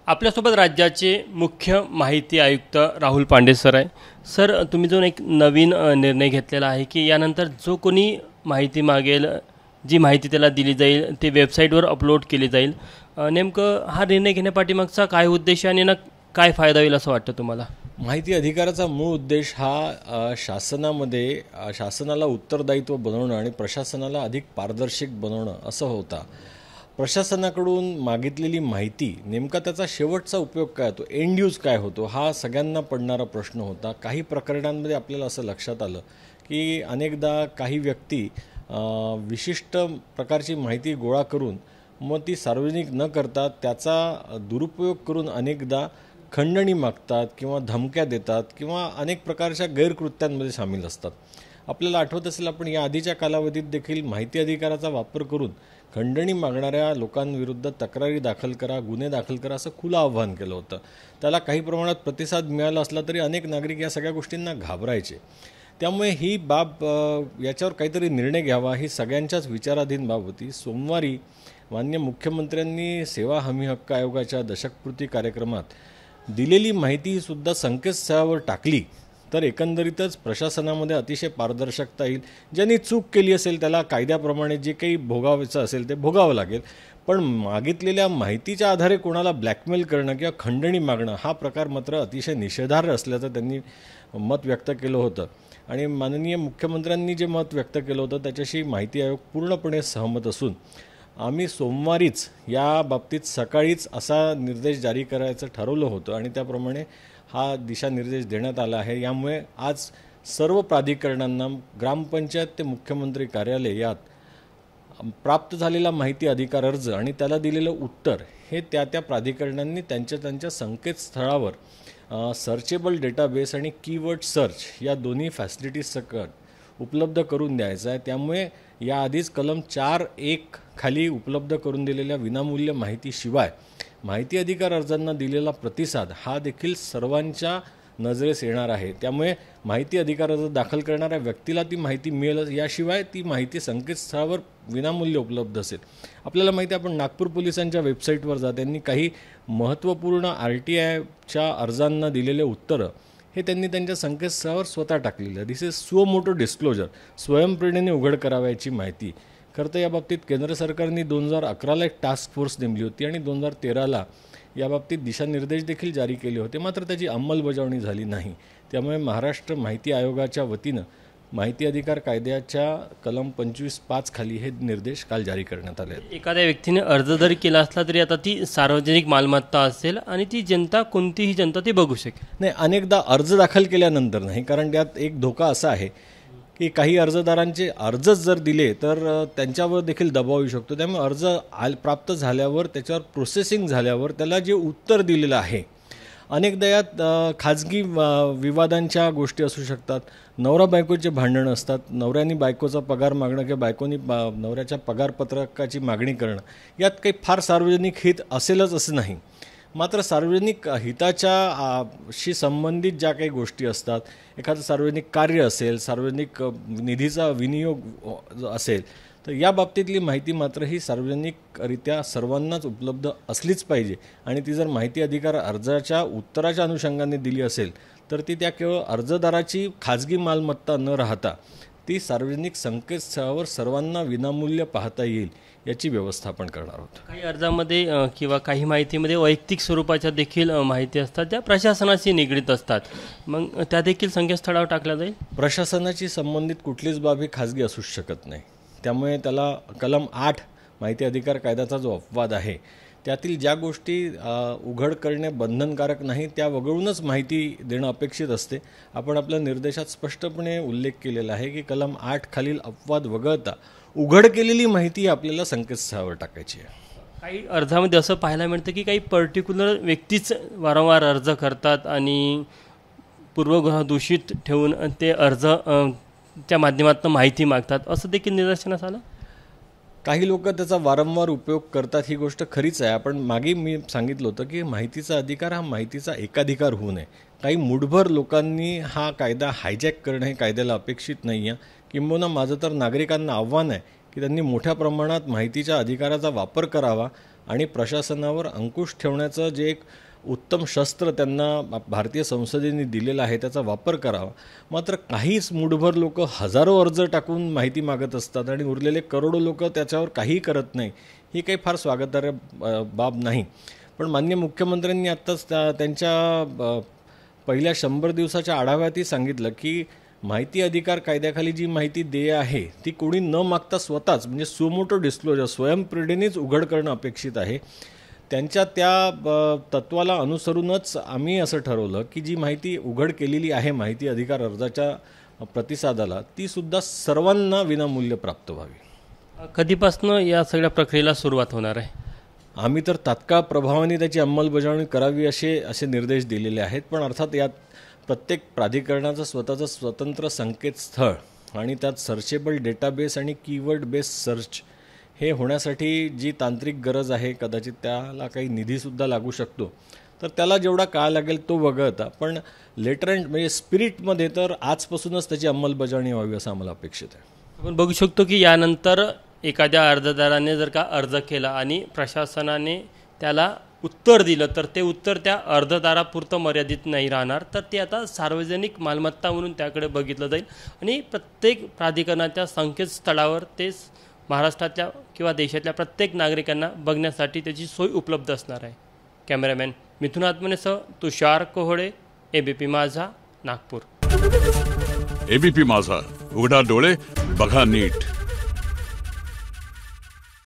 आपल्यासोबत राज्याचे मुख्य माहिती आयुक्त राहुल पांडे सर आहे. सर, तुम्ही जो एक नवीन निर्णय घेतलेला आहे की यानंतर जो कोणी माहिती मागेल, जी माहिती त्याला दिली जाईल ते वेबसाईटवर अपलोड केली जाईल. नेमकं हा निर्णय घेण्यापाठीमागचा काय उद्देश आणि ना काय फायदा होईल असं वाटतं तुम्हाला? माहिती अधिकाराचा मूळ उद्देश हा शासनाला उत्तरदायित्व बनवणं आणि प्रशासनाला अधिक पारदर्शक बनवणं असं होता. प्रशासनाकडून मागितलेली माहिती नेमका त्याचा शेवटचा उपयोग काय होतो, एंड यूज काय होतो, हा सगळ्यांना पडणारा प्रश्न होता. काही प्रकरणांमध्ये आपल्याला असं लक्षात आलं की अनेकदा काही व्यक्ती विशिष्ट प्रकारची माहिती गोळा करून मग ती सार्वजनिक न करता त्याचा दुरुपयोग करून अनेकदा खंडणी मागतात किंवा धमक्या देतात किंवा अनेक प्रकारच्या गैरकृत्यांमध्ये सामील असतात. आपल्याला आठवत असेल, आपण या आधीच्या कालावधीत देखील माहिती अधिकाराचा वापर करून खंडणी मागणाऱ्या लोकांविरुद्ध तक्रारी दाखल करा, गुन्हे दाखल करा असं खुलं आव्हान केलं होतं. त्याला काही प्रमाणात प्रतिसाद मिळाला असला तरी अनेक नागरिक या सगळ्या गोष्टींना घाबरायचे. त्यामुळे ही बाब याच्यावर काहीतरी निर्णय घ्यावा ही सगळ्यांच्याच विचाराधीन बाब होती. सोमवारी माननीय मुख्यमंत्र्यांनी सेवा हमी हक्क आयोगाच्या दशकपूर्ती कार्यक्रमात दिलेली माहिती सुद्धा संकेतस्थळावर टाकली तर एकंदरीतच प्रशासनामध्ये अतिशय पारदर्शकता येईल. ज्यांनी चूक केली असेल त्याला कायद्याप्रमाणे जे काही भोगावायचं असेल ते भोगावं लागेल, पण मागितलेल्या माहितीच्या आधारे कोणाला ब्लॅकमेल करणं किंवा खंडणी मागणं हा प्रकार मात्र अतिशय निषेधार्ह असल्याचं त्यांनी मत व्यक्त केलं होतं. आणि माननीय मुख्यमंत्र्यांनी जे मत व्यक्त केलं होतं त्याच्याशी माहिती आयोग पूर्णपणे सहमत असून आम्ही सोमवारीच या बाबतीत सकाळीच असा निर्देश जारी करायचं ठरवलं होतं आणि त्याप्रमाणे हा दिशानिर्देश देण्यात आला आहे. यामुळे आज सर्व प्राधिकरणांना ग्रामपंचायत ते मुख्यमंत्री कार्यालय यात प्राप्त झालेला माहिती अधिकार अर्ज आणि त्याला दिलेलं उत्तर हे त्या प्राधिकरणांनी त्यांच्या संकेतस्थळावर सर्चेबल डेटाबेस आणि कीवर्ड सर्च या दोन्ही फॅसिलिटीज सकट उपलब्ध करून द्यायचं आहे. त्यामुळे याआधीच कलम 4(1) खाली उपलब्ध करून दिलेल्या विनामूल्य माहितीशिवाय माहिती अधिकार अर्जांना दिलेला प्रतिसाद हा देखील सर्वांच्या नजरेस येणार आहे. त्यामुळे माहिती अधिकार अर्ज दाखल करणाऱ्या व्यक्तीला ती माहिती मिळेल, याशिवाय ती माहिती संकेतस्थळावर विनामूल्य उपलब्ध असेल. आपल्याला माहिती आहे, आपण नागपूर पोलिसांच्या वेबसाईटवर जा, त्यांनी काही महत्त्वपूर्ण RTIच्या अर्जांना दिलेले उत्तरं हे त्यांनी त्यांच्या संकेतस्थळावर स्वतः टाकलेलं. दिस इज सुओ मोटो डिस्क्लोजर, स्वयंप्रेरणेने उघड करावयाची माहिती. खरं तर याबाबतीत केंद्र सरकारने 2011ला एक टास्क फोर्स नेमली होती आणि 2013ला याबाबतीत दिशानिर्देश देखील जारी केले होते, मात्र त्याची अंमलबजावणी झाली नाही. त्यामुळे महाराष्ट्र माहिती आयोगाच्या वतीनं माहिती अधिकार कायद्याच्या कलम 25(5) खाली हे निर्देश काल जारी करण्यात आले आहेत. एखाद्या व्यक्तीने अर्ज जरी केला असला तरी आता ती सार्वजनिक मालमत्ता असेल आणि ती जनता, कोणतीही जनता ती बघू शकेल. नाही, अनेकदा अर्ज दाखल केल्यानंतर नाही, कारण त्यात एक धोका असा आहे की काही अर्जदारांचे अर्जच जर दिले तर त्यांच्यावर देखील दबाव येऊ शकतो. त्यामुळे अर्ज प्राप्त झाल्यावर त्याच्यावर प्रोसेसिंग झाल्यावर त्याला जे उत्तर दिलेलं आहे, अनेकदा यात खाजगी विवादांच्या गोष्टी असू शकतात, नवरा बायकोचे भांडणं असतात, नवऱ्याने बायकोचा पगार मागणं किंवा बायकोनी नवऱ्याच्या पगारपत्रकाची मागणी करणं, यात काही फार सार्वजनिक हित असेलच असं नाही. मात्र सार्वजनिक हिताच्याशी संबंधित ज्या काही गोष्टी असतात, एखादं सार्वजनिक कार्य असेल, सार्वजनिक निधीचा विनियोग असेल, तर या बाबतीतली माहिती मात्र ही सार्वजनिकरित्या सर्वांनाच उपलब्ध असलीच पाहिजे. आणि ती जर माहिती अधिकार अर्जाच्या उत्तराच्या अनुषंगाने दिली असेल तर ती त्या केवळ अर्जदाराची खाजगी मालमत्ता न राहता ती सार्वजनिक संकेतस्थळावर सर्वांना विनामूल्य पाहता येईल याची व्यवस्था आपण करणार आहोत. काही अर्जामध्ये किंवा काही माहितीमध्ये वैयक्तिक स्वरूपाच्या देखील माहिती असतात ज्या प्रशासनाशी निगडीत असतात, मग त्या देखील संकेतस्थळावर टाकल्या जाईल. प्रशासनाची संबंधित कुठलीच बाब ही खाजगी असू शकत नाही. त्यामुळे त्याला कलम 8 माहिती अधिकार कायद्याचा जो अपवाद आहे त्यातील ज्या गोष्टी उघड करणे बंधनकारक नाही त्या वगळूनच माहिती देणं अपेक्षित असते. आपण आपल्या निर्देशात स्पष्टपणे उल्लेख केलेला आहे की कलम 8 खालील अपवाद वगळता उघड केलेली माहिती आपल्याला संकेतस्थळावर टाकायची आहे. काही अर्जामध्ये असं पाहायला मिळतं की काही पर्टिक्युलर व्यक्तीच वारंवार अर्ज करतात आणि पूर्वग्रह दूषित ठेवून ते अर्ज त्या माध्यमातून माहिती मागतात, असं देखील निदर्शनास आलं. काही लोक त्याचा वारंवार उपयोग करतात, ही गोष्ट खरीच आहे. आपण मागे मी सांगितलं होतं की माहितीचा अधिकार हा माहितीचा एकाधिकार होऊ नये. काही मुठभर लोकांनी हा कायदा हायजॅक करणं हे कायद्याला अपेक्षित नाही आहे. किंबहुना माझं तर नागरिकांना आव्हान आहे की त्यांनी मोठ्या प्रमाणात माहितीच्या अधिकाराचा वापर करावा आणि प्रशासनावर अंकुश ठेवण्याचं जे एक उत्तम शस्त्र त्यांना भारतीय संसदेने दिलेलं आहे त्याचा वापर करावा. मात्र काहीच मूठभर लोक हजारो अर्ज टाकून माहिती मागत असतात आणि उरलेले करोडो लोक त्याच्यावर काहीही करत नाही. ही काही फार स्वागतार्ह बाब नाही. पण माननीय मुख्यमंत्र्यांनी आत्ताच त्यांच्या पहिल्या 100 दिवसाच्या आढाव्यातही सांगितलं की माहिती अधिकार कायद्याखाली जी माहिती देय आहे ती कोणी न मागता स्वतःच म्हणजे सुमोटो डिस्क्लोजर स्वयंप्रेरणेनेच उघड करणं अपेक्षित आहे. त्यांच्या त्या तत्वाला अनुसरूनच आम्ही असं ठरवलं की जी माहिती उघड केलेली आहे माहिती अधिकार अर्जाच्या प्रतिसादाला ती सुद्धा सर्वांना विनामूल्य प्राप्त व्हावी. कधीपासून या सगळ्या प्रक्रियेला सुरुवात होणार आहे? आम्ही तर तात्काळ प्रभावाने त्याची अंमलबजावणी करावी असे निर्देश दिलेले आहेत. पण अर्थात यात प्रत्येक प्राधिकरणाचं स्वतःचं स्वतंत्र संकेतस्थळ आणि त्यात सर्चेबल डेटाबेस आणि कीवर्ड बेस्ड सर्च हे होण्यासाठी जी तांत्रिक गरज आहे कदाचित त्याला काही निधीसुद्धा लागू शकतो. तर त्याला जेवढा काळ लागेल तो वगळता पण लेटर अँड म्हणजे स्पिरिटमध्ये तर आजपासूनच त्याची अंमलबजावणी व्हावी असं आम्हाला अपेक्षित आहे. आपण बघू शकतो की यानंतर एखाद्या अर्जदाराने जर का अर्ज केला आणि प्रशासनाने त्याला उत्तर दिलं तर ते उत्तर त्या अर्जदारापुरतं मर्यादित नाही राहणार, तर ते आता सार्वजनिक मालमत्ता म्हणून त्याकडे बघितलं जाईल आणि प्रत्येक प्राधिकरणाच्या संकेतस्थळावर ते महाराष्ट्रातल्या किंवा देशातल्या प्रत्येक नागरिकांना बघण्यासाठी त्याची सोय उपलब्ध असणार आहे. कॅमेरामॅन मिथुन आत्मनेसह तुषार कोहळे, एबीपी माझा, नागपूर. एबीपी माझा, उघडा डोळे बघा नीट.